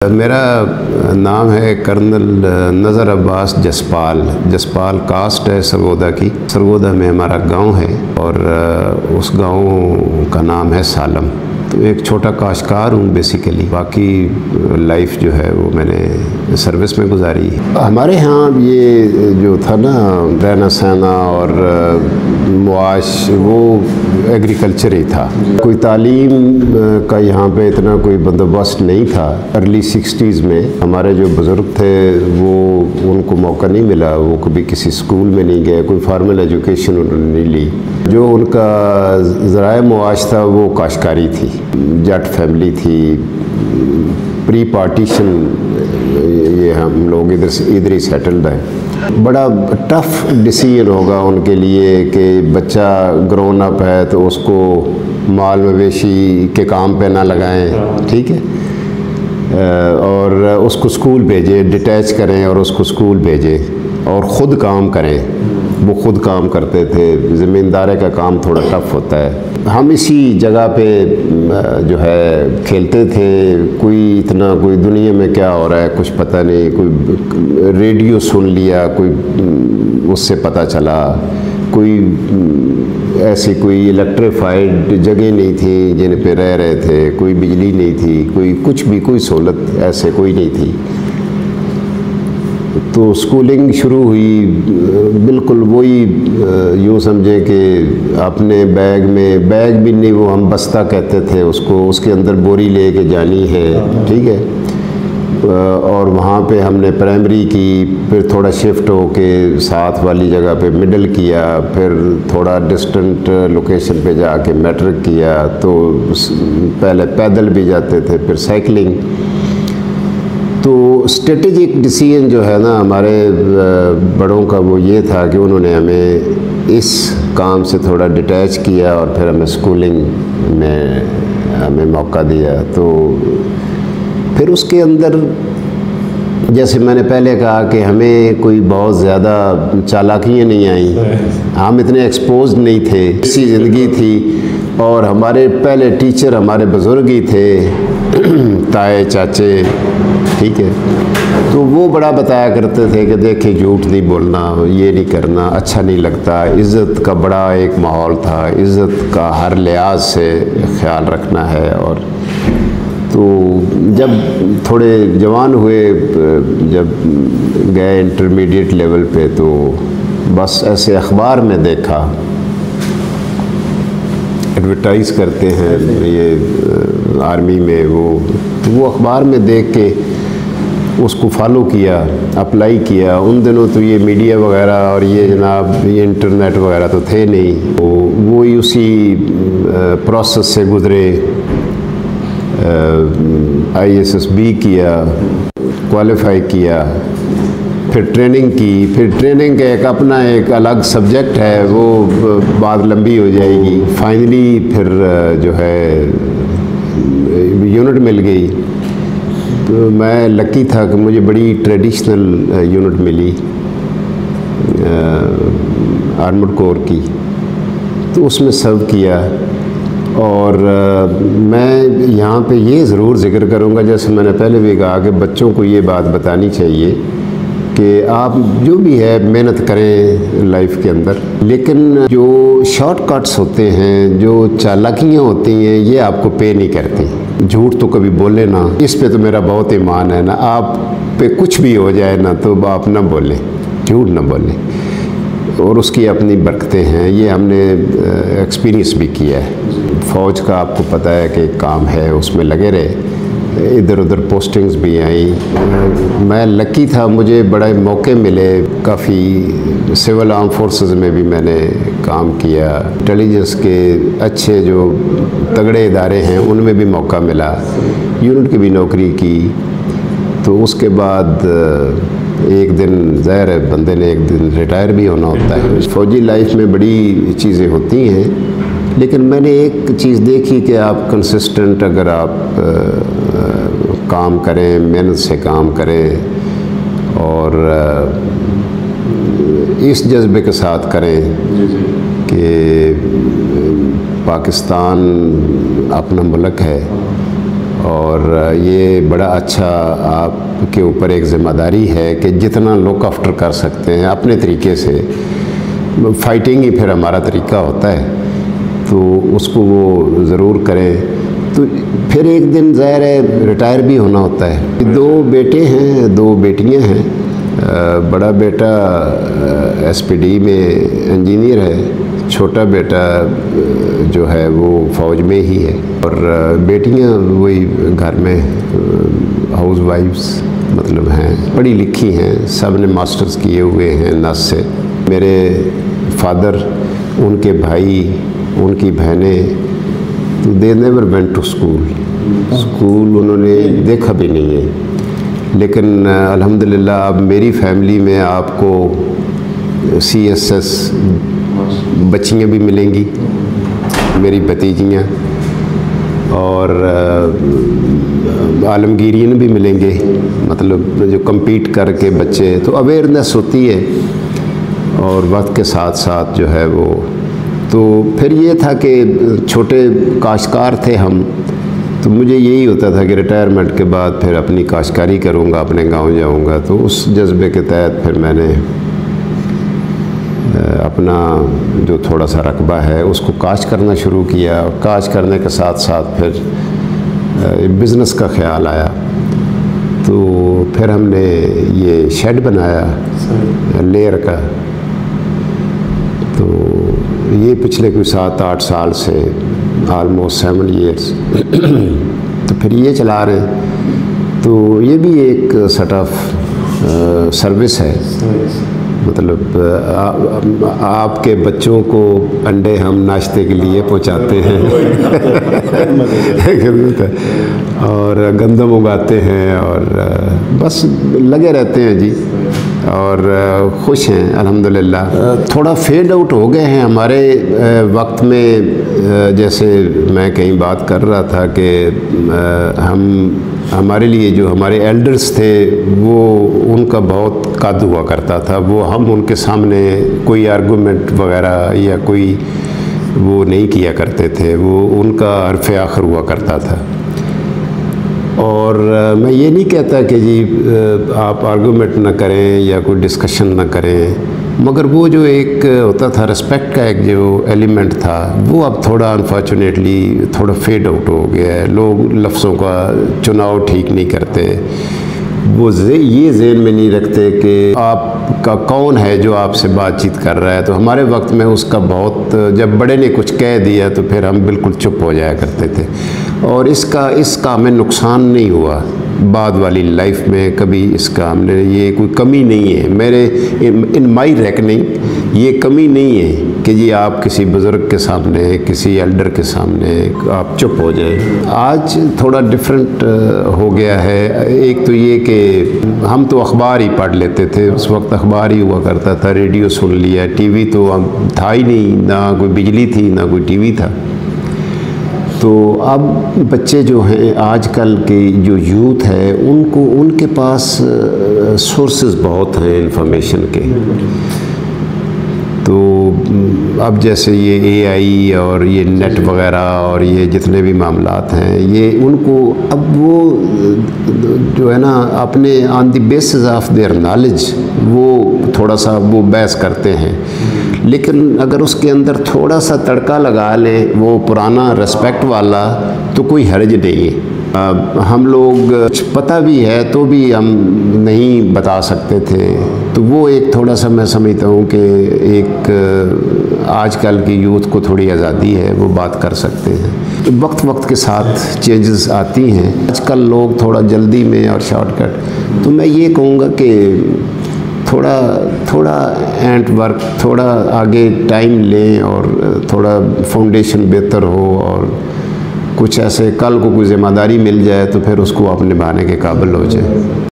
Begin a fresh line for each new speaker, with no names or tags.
मेरा नाम है कर्नल नज़र अब्बास जसपाल कास्ट है सरगोदा की। सरगोदा में हमारा गांव है और उस गांव का नाम है सालम। तो एक छोटा काश्तकार हूँ बेसिकली। बाकी लाइफ जो है वो मैंने सर्विस में गुजारी है। हमारे यहाँ ये जो था ना रहना सहना और मुआश वो एग्रीकल्चर ही था। कोई तालीम का यहाँ पे इतना कोई बंदोबस्त नहीं था। अर्ली 60s में हमारे जो बुज़ुर्ग थे वो उनको मौका नहीं मिला, वो कभी किसी स्कूल में नहीं गए, कोई फार्मल एजुकेशन उन्होंने नहीं ली। जो उनका ज़राए मुआश था वो काश्तकारी थी, जट फैमिली थी। प्री पार्टीशन ये हम लोग इधर ही सेटल्ड हैं। बड़ा टफ डिसीजन होगा उनके लिए कि बच्चा ग्रोन अप है तो उसको माल मवेशी के काम पे ना लगाएं, ठीक है, और उसको स्कूल भेजें, डिटैच करें और उसको स्कूल भेजें और ख़ुद काम करें। वो ख़ुद काम करते थे। ज़मींदारे का काम थोड़ा टफ होता है। हम इसी जगह पे जो है खेलते थे। कोई इतना कोई दुनिया में क्या हो रहा है कुछ पता नहीं। कोई रेडियो सुन लिया, कोई उससे पता चला। कोई ऐसी कोई इलेक्ट्रीफाइड जगह नहीं थी जिन पे रह रहे थे। कोई बिजली नहीं थी, कोई कुछ भी, कोई सहूलत ऐसे कोई नहीं थी। तो स्कूलिंग शुरू हुई बिल्कुल वही, यूँ समझें कि अपने बैग में, बैग भी नहीं, वो हम बस्ता कहते थे उसको, उसके अंदर बोरी ले के जानी है, ठीक है। और वहाँ पे हमने प्राइमरी की, फिर थोड़ा शिफ्ट होके साथ वाली जगह पे मिडिल किया, फिर थोड़ा डिस्टेंट लोकेशन पे जाके मैट्रिक किया। तो पहले पैदल भी जाते थे, फिर साइकिलिंग। तो स्ट्रेटेजिक डिसीजन जो है ना हमारे बड़ों का वो ये था कि उन्होंने हमें इस काम से थोड़ा डिटैच किया और फिर हमें स्कूलिंग में हमें मौका दिया। तो फिर उसके अंदर जैसे मैंने पहले कहा कि हमें कोई बहुत ज़्यादा चालाकियाँ नहीं आई। हम इतने एक्सपोज नहीं थे, इसी ज़िंदगी थी। और हमारे पहले टीचर हमारे बुज़ुर्ग ही थे, ताए चाचे, ठीक है। तो वो बड़ा बताया करते थे कि देखिए झूठ नहीं बोलना, ये नहीं करना, अच्छा नहीं लगता। इज़्ज़त का बड़ा एक माहौल था, इज़्ज़त का हर लिहाज से ख्याल रखना है। और तो जब थोड़े जवान हुए, जब गए इंटरमीडिएट लेवल पे, तो बस ऐसे अखबार में देखा, एडवर्टाइज़ करते हैं ये आर्मी में, वो अखबार में देख के उसको फॉलो किया, अप्लाई किया। उन दिनों तो ये मीडिया वगैरह और ये जनाब ये इंटरनेट वगैरह तो थे नहीं। तो वो ही उसी प्रोसेस से गुज़रे। ISSB किया, क्वालिफाई किया, फिर ट्रेनिंग की। फिर ट्रेनिंग का एक अपना एक अलग सब्जेक्ट है, वो बात लंबी हो जाएगी। फाइनली फिर जो है यूनिट मिल गई। तो मैं लकी था कि मुझे बड़ी ट्रेडिशनल यूनिट मिली आर्मड कोर की। तो उसमें सर्व किया। और मैं यहाँ पे ये ज़रूर ज़िक्र करूँगा, जैसे मैंने पहले भी कहा कि बच्चों को ये बात बतानी चाहिए कि आप जो भी है मेहनत करें लाइफ के अंदर, लेकिन जो शॉर्टकट्स होते हैं, जो चालाकियाँ होती हैं, ये आपको पे नहीं करती। झूठ तो कभी बोले ना, इस पे तो मेरा बहुत ईमान है ना। आप पे कुछ भी हो जाए ना तो आप ना बोलें, झूठ ना बोलें, और उसकी अपनी बरकतें हैं। ये हमने एक्सपीरियंस भी किया है। फ़ौज का आपको पता है कि काम है, उसमें लगे रहे। इधर उधर पोस्टिंग्स भी आई। मैं लकी था, मुझे बड़े मौके मिले। काफ़ी सिविल आर्म फोर्सेस में भी मैंने काम किया। इंटेलिजेंस के अच्छे जो तगड़े इदारे हैं उनमें भी मौका मिला। यूनिट की भी नौकरी की। तो उसके बाद एक दिन ज़ाहिर है बंदे ने एक दिन रिटायर भी होना होता है। फ़ौजी लाइफ में बड़ी चीज़ें होती हैं, लेकिन मैंने एक चीज़ देखी कि आप कंसिस्टेंट अगर आप काम करें, मेहनत से काम करें और इस जज्बे के साथ करें कि पाकिस्तान अपना मुल्क है और ये बड़ा अच्छा आपके ऊपर एक ज़िम्मेदारी है कि जितना लुक आफ्टर कर सकते हैं अपने तरीके से। फाइटिंग ही फिर हमारा तरीका होता है, तो उसको वो ज़रूर करें। तो फिर एक दिन ज़ाहिर है रिटायर भी होना होता है। 2 बेटे हैं, 2 बेटियां हैं। बड़ा बेटा SPD में इंजीनियर है, छोटा बेटा जो है वो फ़ौज में ही है, और बेटियां वही घर में हाउस वाइफ्स मतलब हैं, पढ़ी लिखी हैं, सब ने मास्टर्स किए हुए हैं नर्स से। मेरे फादर, उनके भाई, उनकी बहनें, तो they never went to school उन्होंने देखा भी नहीं है। लेकिन अल्हम्दुलिल्लाह अब मेरी फैमिली में आपको CSS बच्चियाँ भी मिलेंगी, मेरी भतीजियाँ, और आलमगीरियन भी मिलेंगे, मतलब जो compete करके बच्चे, तो अवेयरनेस होती है। और वक्त के साथ साथ जो है वो, तो फिर ये था कि छोटे काश्तकार थे हम, तो मुझे यही होता था कि रिटायरमेंट के बाद फिर अपनी काश्तकारी करूँगा, अपने गांव जाऊँगा। तो उस जज्बे के तहत फिर मैंने अपना जो थोड़ा सा रकबा है उसको काश्त करना शुरू किया। काश्त करने के साथ साथ फिर बिज़नेस का ख्याल आया, तो फिर हमने ये शेड बनाया लेयर का। तो ये पिछले कोई 7-8 साल से, ऑलमोस्ट 7 years तो फिर ये चला रहे हैं। तो ये भी एक सेट ऑफ सर्विस है, मतलब आपके बच्चों को अंडे हम नाश्ते के लिए पहुंचाते हैं और गंदम उगाते हैं, और बस लगे रहते हैं जी, और खुश हैं अल्हम्दुलिल्लाह। थोड़ा फेड आउट हो गए हैं हमारे वक्त में। जैसे मैं कहीं बात कर रहा था कि हमारे लिए जो हमारे एल्डर्स थे वो उनका बहुत कद हुआ करता था, वो हम उनके सामने कोई आर्गूमेंट वगैरह या कोई वो नहीं किया करते थे, वो उनका हर्फ़ आखिर हुआ करता था। और मैं ये नहीं कहता कि जी आप आर्गूमेंट ना करें या कोई डिस्कशन ना करें, मगर वो जो एक होता था रिस्पेक्ट का एक जो एलिमेंट था, वो अब थोड़ा अनफॉर्चुनेटली थोड़ा फेड आउट हो गया है। लोग लफ्ज़ों का चुनाव ठीक नहीं करते, वो ये ज़हन में नहीं रखते कि आपका कौन है जो आपसे बातचीत कर रहा है। तो हमारे वक्त में उसका बहुत, जब बड़े ने कुछ कह दिया तो फिर हम बिल्कुल चुप हो जाया करते थे, और इसका हमें नुकसान नहीं हुआ बाद वाली लाइफ में कभी। इसका हमने, ये कोई कमी नहीं है मेरे इन माई रेकनिंग, ये कमी नहीं है कि जी आप किसी बुज़ुर्ग के सामने, किसी एल्डर के सामने आप चुप हो जाए। आज थोड़ा डिफरेंट हो गया है। एक तो ये कि हम तो अखबार ही पढ़ लेते थे, उस वक्त अखबार ही हुआ करता था, रेडियो सुन लिया, टीवी तो था ही नहीं, ना कोई बिजली थी ना कोई टीवी था। तो अब बच्चे जो हैं आजकल के जो यूथ है, उनके पास सोर्सेज बहुत हैं इंफॉर्मेशन के। तो अब जैसे ये AI और ये नेट वगैरह और ये जितने भी मामलात हैं, ये उनको अब वो जो है ना अपने on the basis of their knowledge वो थोड़ा सा वो बहस करते हैं, लेकिन अगर उसके अंदर थोड़ा सा तड़का लगा लें वो पुराना रिस्पेक्ट वाला, तो कोई हर्ज नहीं है। हम लोग पता भी है तो भी हम नहीं बता सकते थे, तो वो एक थोड़ा सा मैं समझता हूँ कि एक आजकल की यूथ को थोड़ी आज़ादी है, वो बात कर सकते हैं। तो वक्त के साथ चेंजेस आती हैं, आजकल लोग थोड़ा जल्दी में और शॉर्टकट। तो मैं ये कहूँगा कि थोड़ा एंड वर्क, थोड़ा आगे टाइम लें और थोड़ा फाउंडेशन बेहतर हो, और कुछ ऐसे कल को कोई ज़िम्मेदारी मिल जाए तो फिर उसको आप निभाने के काबिल हो जाए।